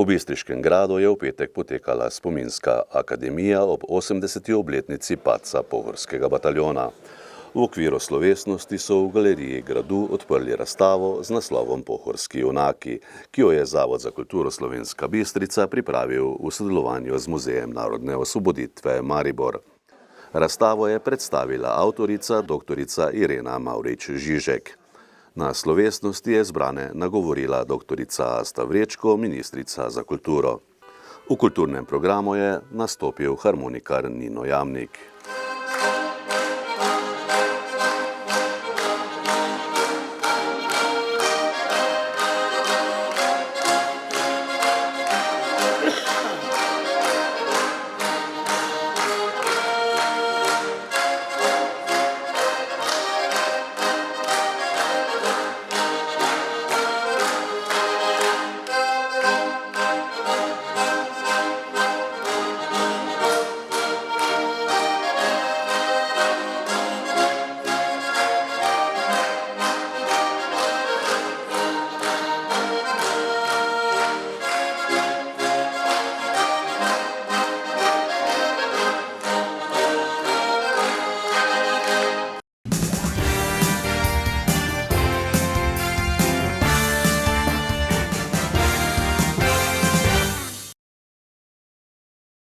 V Bistriškem gradu je v petek potekala spominska akademija ob 80. obletnici padca Pohorskega bataljona. V okviru slovesnosti so v galeriji gradu odprli razstavo z naslovom Pohorski junaki, ki jo je Zavod za kulturo Slovenska Bistrica pripravil v sodelovanju z Muzejem narodne osvoboditve Maribor. Razstavo je predstavila avtorica dr. Irena Mavrič-Žižek. Na slovesnosti je zbrane nagovorila dr. Asta Vrečko, ministrica za kulturo. V kulturnem programu je nastopil harmonikar Nino Jamnik.